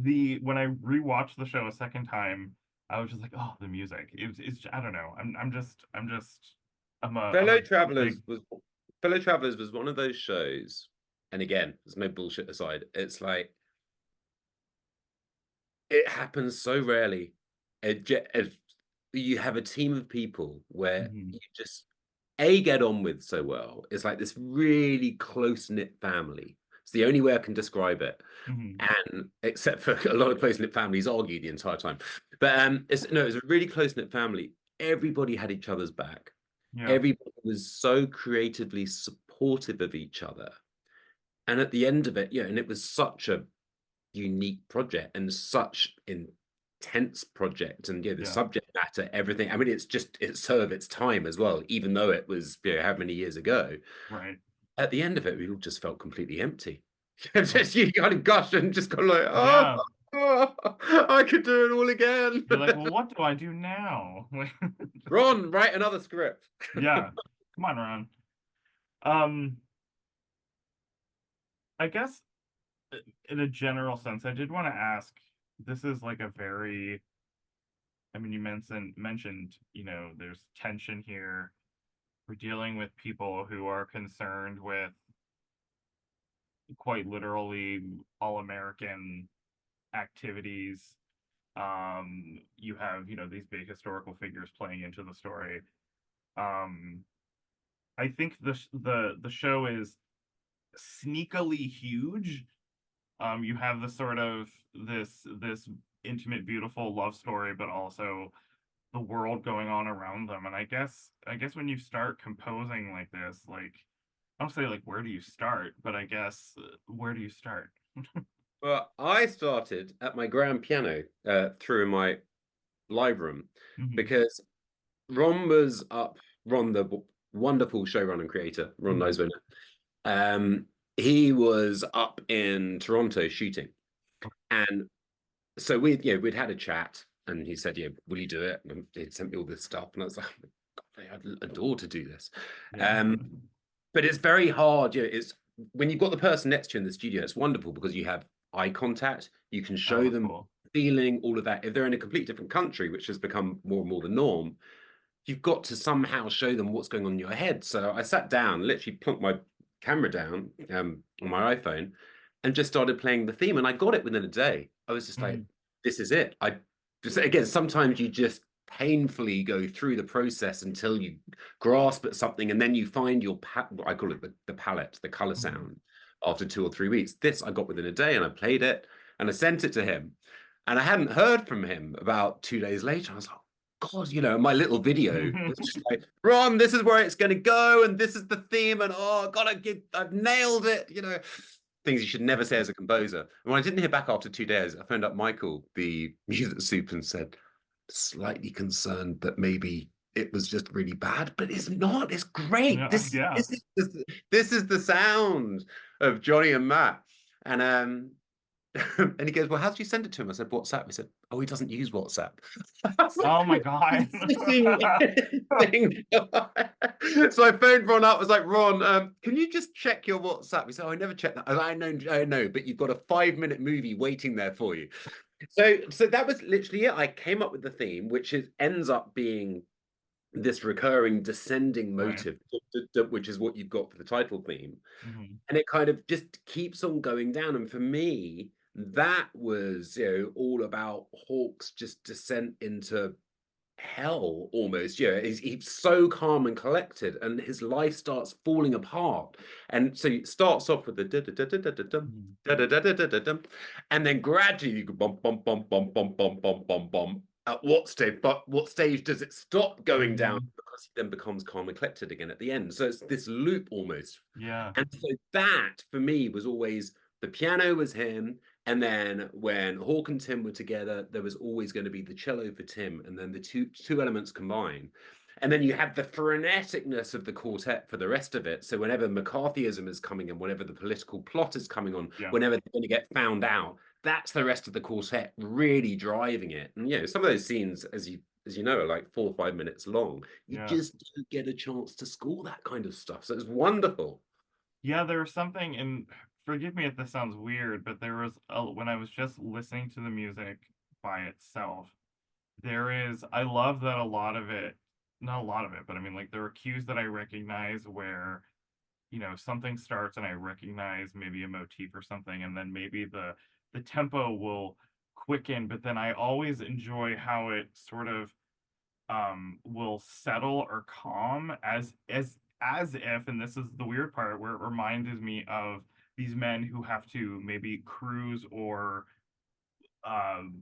when I rewatched the show a second time, I was just like, oh, the music. It's I don't know. I'm Fellow a big. Travelers was Fellow Travelers was one of those shows, and again, there's no bullshit aside. It's like it happens so rarely. If you have a team of people where Mhm, you just A get on with so well. It's like this really close-knit family. It's the only way I can describe it. mhm, And except for a lot of close-knit families argue the entire time. But it's a really close-knit family. Everybody had each other's back. yeah, Everybody was so creatively supportive of each other. And at the end of it, yeah, and it was such a unique project and such intense project, and yeah, the yeah, subject matter, everything. I mean, it's so of its time as well, even though it was, how many years ago. right. At the end of it, we all just felt completely empty. Right. Just you kind of gush and just go like, Yeah. oh, I could do it all again. You're like, well, what do I do now? Like, Ron, write another script. yeah. Come on, Ron. Um, I guess in a general sense, I did want to ask, this is like a very, I mean, you mentioned, there's tension here. We're dealing with people who are concerned with quite literally all American activities. You have, these big historical figures playing into the story. Um, I think the show is sneakily huge. You have the sort of this intimate, beautiful love story, but also the world going on around them. And I guess when you start composing like this, like I don't say like where do you start, but I guess where do you start? Well, I started at my grand piano through my live room Hmm. because Ron was up. Ron, the wonderful showrunner and creator, Ron Hmm. knows. He was up in Toronto shooting, and so we'd had a chat, and he said, "Yeah, will you do it?" And he'd sent me all this stuff, and I was like, oh my God, I'd adore to do this. Yeah. But it's very hard. It's when you've got the person next to you in the studio, it's wonderful because you have eye contact, you can show Oh, them cool. feeling all of that. If they're in a completely different country, which has become more and more the norm, you've got to somehow show them what's going on in your head. So I sat down, literally plunked my camera down on my iPhone, and just started playing the theme. And I got it within a day. I was just like, Hmm. this is it. I just, again, sometimes you just painfully go through the process until you grasp at something, and then you find your I call it the palette, the color Hmm. sound after 2 or 3 weeks. This I got within a day, and I played it and I sent it to him. And I hadn't heard from him about 2 days later. I was like, God, my little video was just like, Ron, this is where it's going to go, and this is the theme, and oh, God, I've nailed it. Things you should never say as a composer. And when I didn't hear back after 2 days, I phoned up Michael, the music soup, and said, slightly concerned that maybe it was just really bad, but it's not. It's great. Yeah. This Yeah. this is this is the sound of Johnny and Matt. And and he goes, well, how did you send it to him? I said, WhatsApp. He said, oh, he doesn't use WhatsApp. I was like, Oh my God. sitting thing. So I phoned Ron up. I was like, Ron, can you just check your WhatsApp? He said, oh, I never checked that. I was like, I know, but you've got a 5-minute movie waiting there for you. So that was literally it. I came up with the theme, which ends up being this recurring descending Right. motive, which is what you've got for the title theme. Hmm. And it kind of just keeps on going down. And for me, that was, all about Hawk's just descent into hell almost. He's so calm and collected, and his life starts falling apart. And so it starts off with the da da da da da da dum, Hmm. da da da da da da dum, and then gradually you go bum bum bum bum bum bum bum bum bum. At what stage? But what stage does it stop going down? Hmm. Because he then becomes calm and collected again at the end. So it's this loop almost. Yeah. And so that for me was always the piano was him. And then when Hawk and Tim were together, there was always going to be the cello for Tim, and then the two elements combine. And then you have the freneticness of the quartet for the rest of it. So whenever McCarthyism is coming in, whenever the political plot is coming on, Yeah. whenever they're going to get found out, that's the rest of the quartet really driving it. And some of those scenes, as you know, are like 4 or 5 minutes long. You Yeah. just don't get a chance to score that kind of stuff. So it's wonderful. Yeah, there was something in forgive me if this sounds weird, but there was when I was just listening to the music by itself, I love that a lot of it, not a lot of it, but I mean, like, there are cues that I recognize where, something starts and I recognize maybe a motif or something, and then maybe the tempo will quicken, but then I always enjoy how it sort of will settle or calm as if, and this is the weird part where it reminded me of these men who have to maybe cruise or um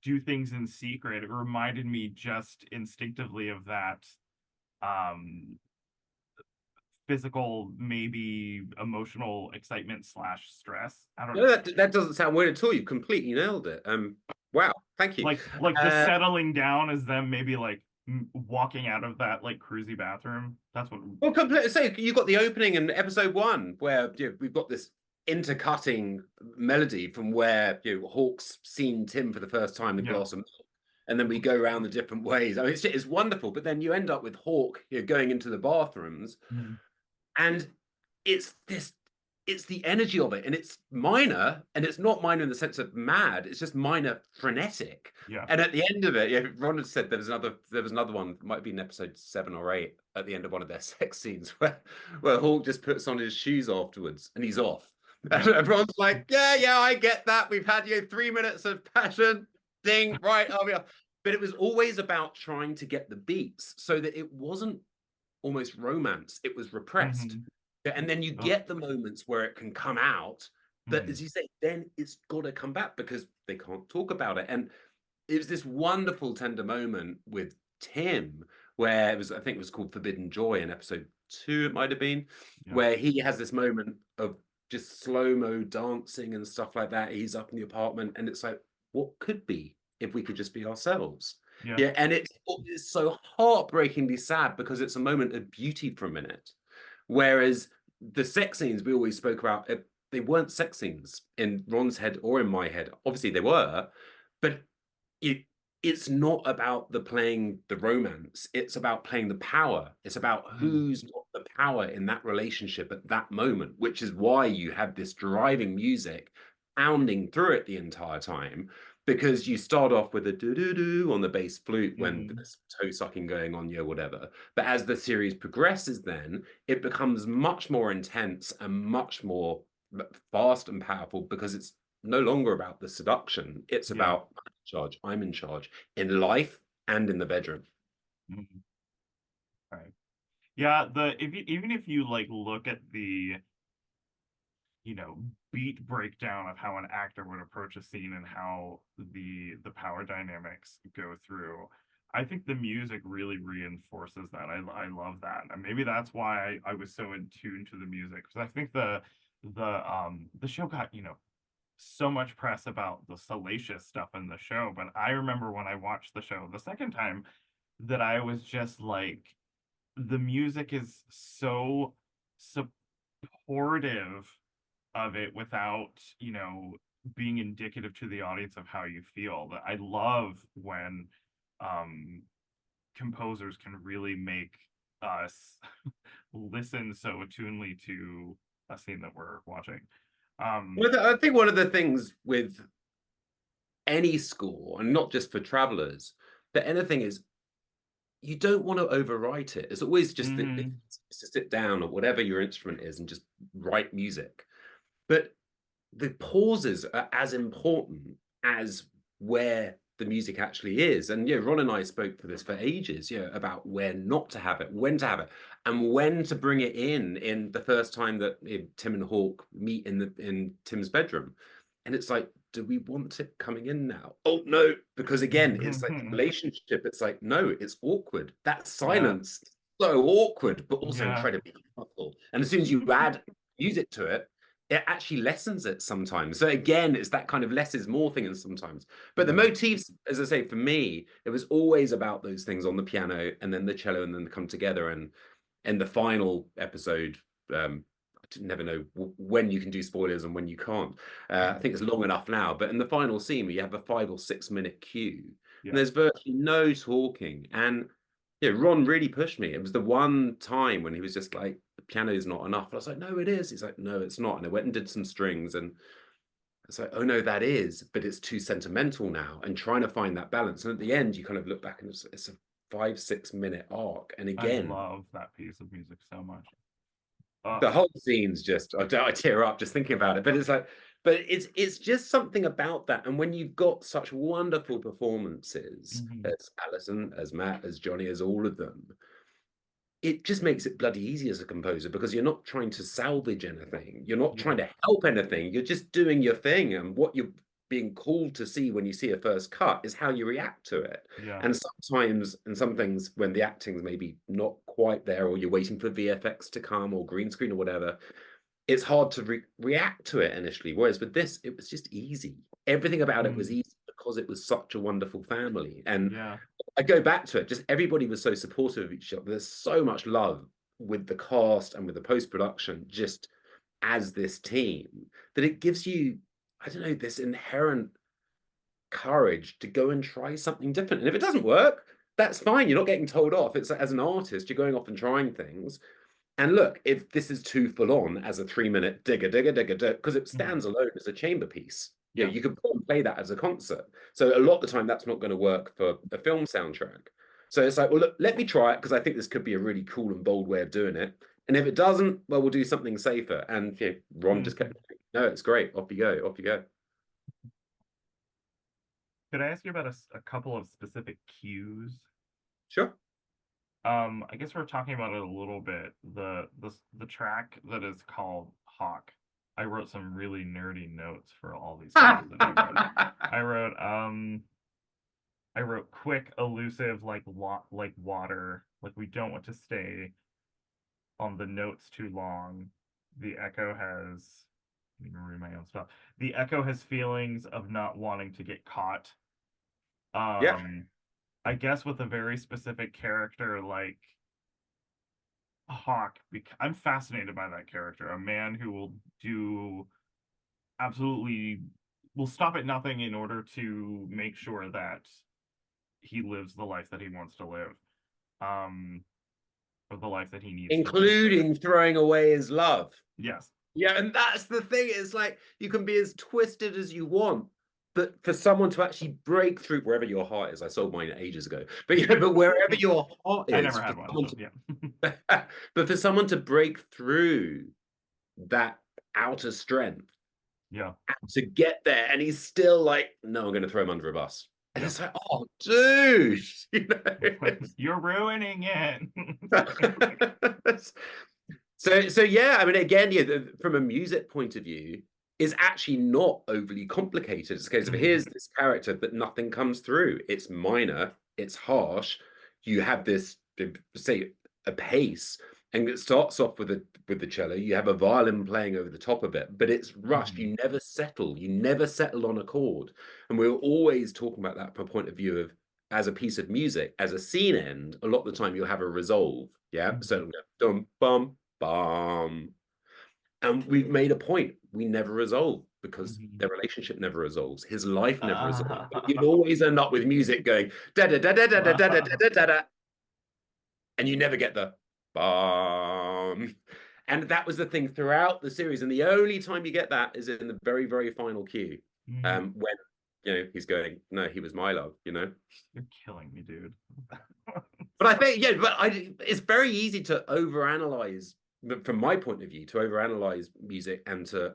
do things in secret. It reminded me just instinctively of that um physical, maybe emotional excitement slash stress. I don't No, know. that doesn't sound weird at all. You completely nailed it. Wow, thank you. Like the Uh, settling down is them maybe like walking out of that like cruisy bathroom. That's what. well, completely. So you got the opening in episode one, where we've got this intercutting melody from where Hawk's seen Tim for the first time, the Yeah. glass of milk, and then we go around the different ways. I mean, it's wonderful. But then you end up with Hawk, going into the bathrooms, Mhm. and it's this it's the energy of it, and it's minor, and it's not minor in the sense of mad, it's just minor frenetic. Yeah. And at the end of it, Ron had said there was another one, might have been episode 7 or 8, at the end of one of their sex scenes where Hawk just puts on his shoes afterwards and he's off. Yeah. And everyone's like, yeah, I get that, we've had 3 minutes of passion, ding, right, I'll be off. But it was always about trying to get the beats so that it wasn't almost romance, it was repressed. Hmm. And then you Oh. get the moments where it can come out, but Hmm. as you say, then it's got to come back because they can't talk about it. And it was this wonderful tender moment with Tim where I think it was called Forbidden Joy in episode 2, it might have been, Yeah. where he has this moment of just slow-mo dancing and stuff like that. He's up in the apartment and it's like, what could be if we could just be ourselves? Yeah. Yeah, and it's so heartbreakingly sad because it's a moment of beauty for a minute. Whereas the sex scenes we always spoke about, they weren't sex scenes in Ron's head or in my head. Obviously they were, but it it's not about the playing the romance. It's about playing the power. It's about Hmm. who's got the power in that relationship at that moment, which is why you have this driving music pounding through it the entire time. Because you start off with a do do do on the bass flute when Hmm. there's toe sucking going on, whatever. But as the series progresses, then it becomes much more intense and much more fast and powerful because it's no longer about the seduction. It's Yeah. about I'm in charge in life and in the bedroom. Hmm. Right. Yeah. Even if you like look at the you know beat breakdown of how an actor would approach a scene and how the power dynamics go through, I think the music really reinforces that. I love that, and maybe that's why I was so in tune to the music, because I think the show got so much press about the salacious stuff in the show, but I remember when I watched the show the second time that I was just like, the music is so supportive of it without, being indicative to the audience of how you feel. That I love when um composers can really make us listen so attunely to a scene that we're watching. Um Well, I think one of the things with any score, and not just for travelers, but anything is you don't want to overwrite it. It's always just to mhm, sit down or whatever your instrument is and just write music. But the pauses are as important as where the music actually is. And Ron and I spoke for this for ages, about where not to have it, when to have it, and when to bring it in the first time that Tim and Hawk meet in Tim's bedroom. And it's like, do we want it coming in now? Oh no, because again, it's like the relationship. It's like, no, it's awkward. That yeah, silence is so awkward, but also yeah. incredibly powerful. And as soon as you add music to it, it actually lessens it sometimes. So again, it's that kind of less is more thing, and sometimes. But the Mhm. motifs, as I say, for me, it was always about those things on the piano and then the cello, and then they come together. And in the final episode, I never know when you can do spoilers and when you can't. I think it's long enough now. But in the final scene, where you have a 5 or 6 minute cue, and Yeah. there's virtually no talking, and Ron really pushed me. It was the one time when he was just like, piano is not enough. I was like, no, it is. He's like, no, it's not. And I went and did some strings, and it's like, oh no, that is, but it's too sentimental now, and trying to find that balance. And at the end, you kind of look back and it's a 5-6 minute arc. And I again, love that piece of music so much. the whole scene's just, I tear up just thinking about it. But it's like, but it's just something about that. And when you've got such wonderful performances as Alison, as Matt, as Johnny, as all of them, it just makes it bloody easy as a composer, because you're not trying to salvage anything. You're not trying to help anything. You're just doing your thing. And what you're being called to see when you see a first cut is how you react to it. Yeah. And sometimes, and some things, when the acting's maybe not quite there, or you're waiting for VFX to come or green screen or whatever, it's hard to react to it initially. Whereas with this, it was just easy. Everything about it was easy because it was such a wonderful family. And Yeah. I go back to it, just everybody was so supportive of each other. There's so much love with the cast and with the post-production, just as this team, that it gives you, I don't know, this inherent courage to go and try something different. And if it doesn't work, that's fine. You're not getting told off. It's, as an artist, you're going off and trying things. And look, if this is too full on as a 3-minute digger, because it stands alone as a chamber piece. Yeah, you could play that as a concert. So a lot of the time, that's not going to work for a film soundtrack. So it's like, well, look, let me try it, because I think this could be a really cool and bold way of doing it. And if it doesn't, well, we'll do something safer. And Ron just kept, no, it's great. Off you go. Off you go. Could I ask you about a couple of specific cues? Sure. I guess we're talking about it a little bit. The track that is called Hawk. I wrote some really nerdy notes for all these songs that I wrote. I wrote quick, elusive, like water. Like, we don't want to stay on the notes too long. The echo has, let me read my own stuff. The echo has feelings of not wanting to get caught. Yeah. I guess with a very specific character like Hawk, I'm fascinated by that character. A man who will do absolutely, will stop at nothing in order to make sure that he lives the life that he wants to live, or the life that he needs to live. Including throwing away his love. Yes. Yeah, and that's the thing. It's like, you can be as twisted as you want, but for someone to actually break through wherever your heart is, I sold mine ages ago, but but wherever your heart is, I never had one, so yeah. but for someone to break through that outer strength, Yeah, to get there, and he's still like, no, I'm going to throw him under a bus. And it's like, oh, dude, you're ruining it. So yeah, I mean, again, from a music point of view, is actually not overly complicated. It's a case of, here's this character, but nothing comes through. It's minor, it's harsh. You have this, say, a pace, and it starts off with the cello. You have a violin playing over the top of it, but it's rushed. You never settle. You never settle on a chord. And we're always talking about that from a point of view of, as a piece of music, as a scene end, a lot of the time you'll have a resolve. Yeah. So dum bum bum. And we've made a point. We never resolve, because their relationship never resolves. His life never resolves. You'd always end up with music going da da da da da da da da da da da, and you never get the bum. And that was the thing throughout the series. And the only time you get that is in the very, very final cue, when he's going, no, he was my love. You're killing me, dude. But I think, it's very easy to overanalyze, from my point of view, to overanalyze music and to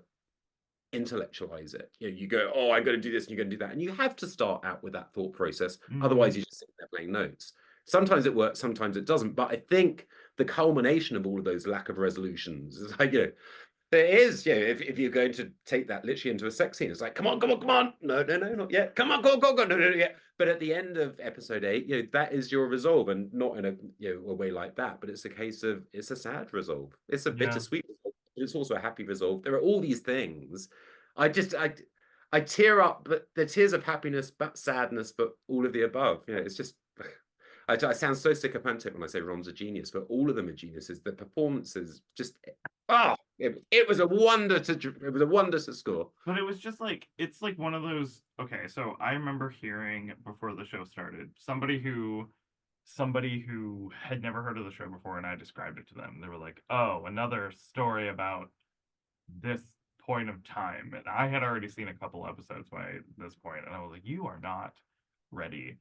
intellectualize it. You go, oh, I'm going to do this and you're going to do that. And you have to start out with that thought process. Otherwise, you're just sitting there playing notes. Sometimes it works, sometimes it doesn't. But I think the culmination of all of those lack of resolutions is like, there is, if you're going to take that literally into a sex scene, it's like, come on, no, not yet, come on, go, no, yet. But at the end of episode 8, that is your resolve, and not in a way like that, but it's a case of, it's a sad resolve, it's a bittersweet resolve, but it's also a happy resolve. There are all these things. I tear up, but the tears of happiness, but sadness, but all of the above. It's just, I sound so sycophantic when I say Ron's a genius, but all of them are geniuses. The performances just, it was a wonder to score. But it was just like, it's like one of those, okay, so I remember hearing before the show started, somebody who somebody who had never heard of the show before, and I described it to them. They were like, "Oh, another story about this point of time." And I had already seen a couple episodes by this point, and I was like, "You are not ready."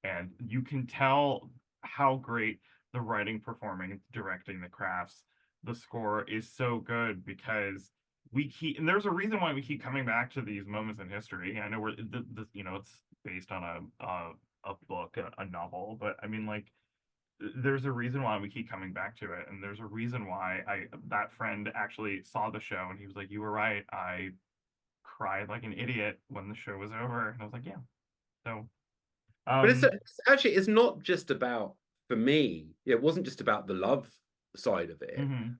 And you can tell how great the writing, performing, directing, the crafts, the score is so good because we keep, and there's a reason why we keep coming back to these moments in history. I know we're you know, it's based on a book, a novel, but I mean, like, there's a reason why we keep coming back to it, and there's a reason why I that friend actually saw the show and he was like, "You were right. I cried like an idiot when the show was over." And I was like, "Yeah." So, But um, it's actually it's not just about, for me, it wasn't just about the love side of it. mhm,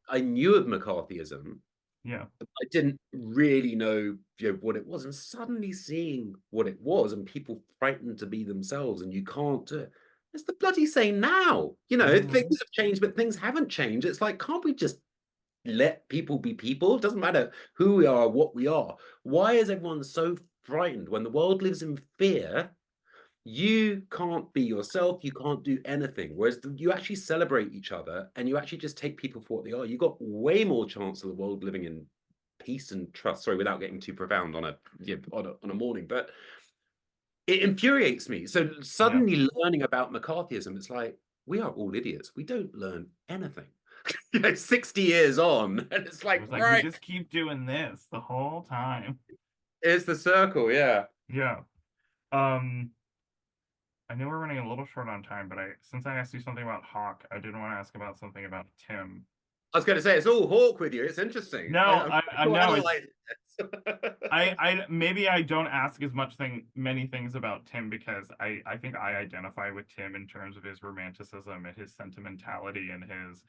I knew of McCarthyism. yeah, I didn't really know, what it was, and suddenly seeing what it was, and people frightened to be themselves, and you can't do it. It's the bloody same now. mhm, Things have changed, but things haven't changed. It's like, can't we just let people be people? It doesn't matter who we are, what we are. Why is everyone so frightened when the world lives in fear? You can't be yourself, you can't do anything. Whereas you actually celebrate each other and you actually just take people for what they are. You got way more chance of the world living in peace and trust. Sorry, without getting too profound on a morning, but it infuriates me. So yeah. suddenly learning about McCarthyism, it's like, we are all idiots. We don't learn anything. 60 years on, and it's It like, was like we right, just keep doing this the whole time. it's the circle, yeah. Yeah. Um, I know we're running a little short on time, but since I asked you something about Hawk, I did want to ask about something about Tim. I was going to say it's all Hawk with you. It's interesting. No, I I know it's analyze it. I maybe I don't ask as many things about Tim because I think I identify with Tim in terms of his romanticism and his sentimentality and his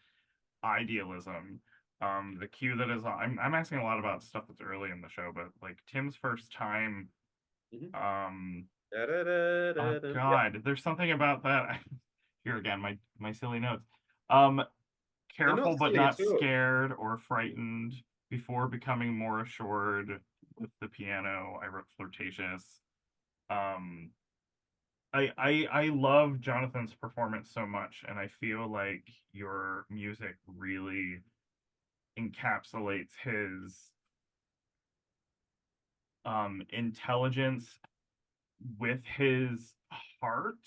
idealism. The cue that is I'm asking a lot about stuff that's early in the show, but like Tim's first time, Mhm. um, oh Da-da-da-da-da. Yeah, God, there's something about that. Here again, my silly notes. Um, they're Careful not but silly not at all. scared or frightened before becoming more assured with the piano. I wrote flirtatious. Um, I love Jonathan's performance so much, and I feel like your music really encapsulates his intelligence with his heart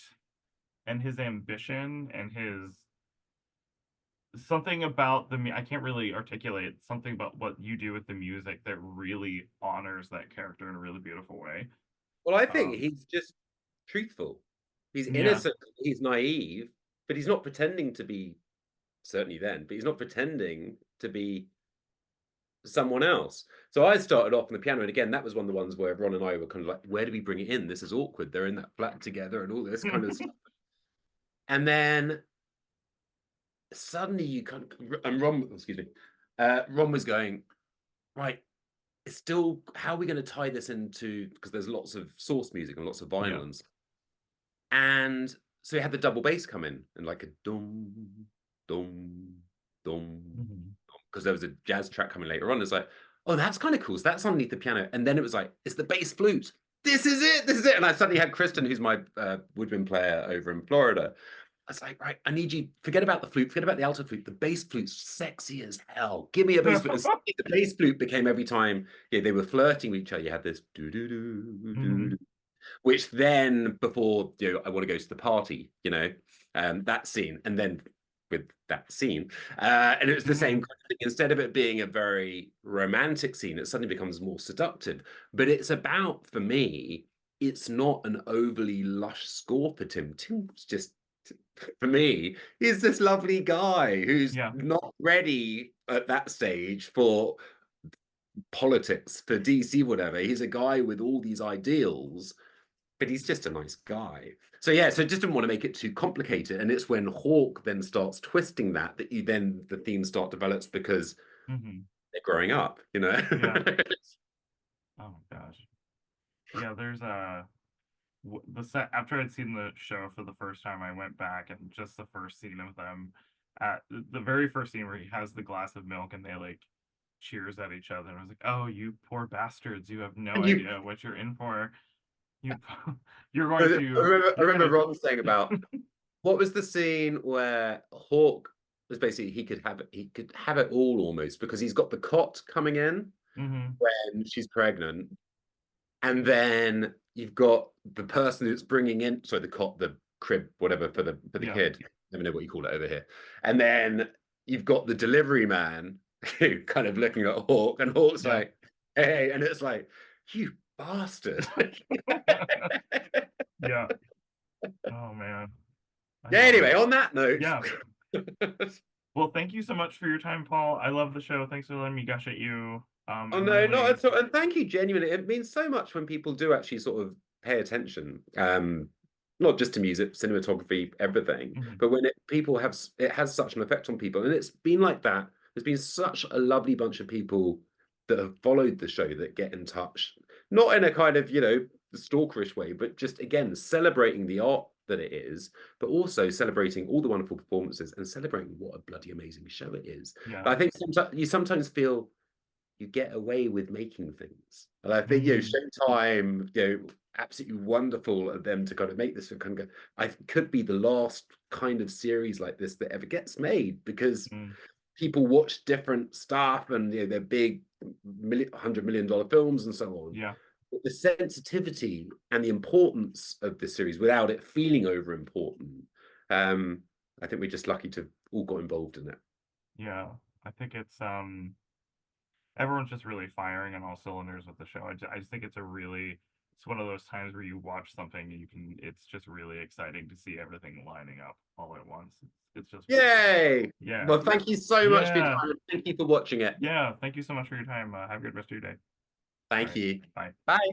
and his ambition and his something about I can't really articulate something about what you do with the music that really honors that character in a really beautiful way. Well, I think Um, he's just truthful. He's yeah. innocent, he's naive, but he's not pretending to be, certainly then, but he's not pretending to be someone else. So I started off on the piano, and again, that was one of the ones where Ron and I were kind of like, where do we bring it in? This is awkward. They're in that flat together and all this kind of stuff. And then suddenly you kind of, and Ron, excuse me, Ron was going, right, it's still, how are we going to tie this into, because there's lots of source music and lots of Yeah. violence. And so he had the double bass come in and like a dum, dum, dum, Mhm. because there was a jazz track coming later on. It's like, oh, that's kind of cool. So that's underneath the piano. And then it was like, it's the bass flute. This is it. This is it. And I suddenly had Kristen, who's my woodwind player over in Florida. I was like, right, I need you, forget about the flute, forget about the alto flute. The bass flute's sexy as hell. Give me a bass flute. And suddenly the bass flute became every time they were flirting with each other. You had this do do do do Mhm. do, which then before I want to go to the party, that scene, and then with that scene, and it was the same Mhm. kind of thing. Instead of it being a very romantic scene, it suddenly becomes more seductive. But it's about, for me, it's not an overly lush score for Tim. Tim's just, for me, he's this lovely guy who's Yeah. not ready at that stage for politics, for DC, whatever. He's a guy with all these ideals, but he's just a nice guy. So yeah, so just didn't want to make it too complicated. And it's when Hawk then starts twisting that you then the theme start develops because Mhm. they're growing up. Yeah. Oh gosh. Yeah. There's the set after I'd seen the show for the first time. I went back and just the first scene of them at the very first scene where he has the glass of milk and they like cheers at each other. And I was like, oh, you poor bastards! You have no And you idea what you're in for. You you're going I to remember I you're remember gonna Ron saying about What was the scene where Hawk was basically he could have it all almost because he's got the cot coming in Hmm. when she's pregnant, and then you've got the person who's bringing in, sorry, the cot, the crib, whatever for the Yeah. kid. Never know what you call it over here. And then you've got the delivery man who kind of looking at Hawk, and Hawk's Yeah. like, "Hey," and it's like, "You bastard." Yeah. Oh man. I Yeah, love anyway, it. on that note. Yeah. Well, thank you so much for your time, Paul. I love the show. Thanks for letting me gush at you. Oh I'm no, not really, at all. And thank you, genuinely. It means so much when people do actually sort of pay attention. Not just to music, cinematography, everything, mhm, but when people have it has such an effect on people. And it's been like that. There's been such a lovely bunch of people that have followed the show that get in touch, not in a kind of, stalkerish way, but just again celebrating the art that it is, but also celebrating all the wonderful performances and celebrating what a bloody amazing show it is. yeah. But I think sometimes feel you get away with making things. And I think, Mm, Showtime, absolutely wonderful of them to kind of make this and kind of go, I could be the last kind of series like this that ever gets made because mm, people watch different stuff and they're big $100 million films and so on. yeah. But the sensitivity and the importance of this series without it feeling over important, I think we're just lucky to have all got involved in it. Yeah. I think everyone's just really firing on all cylinders with the show. I just think it's one of those times where you watch something and it's just really exciting to see everything lining up all at once. It's just really cool. Yay! Yeah. Well, thank you so much for your Yeah. time. Thank you for watching it. Yeah. Thank you so much for your time. Have a good rest of your day. All Thank right. you. Bye. Bye.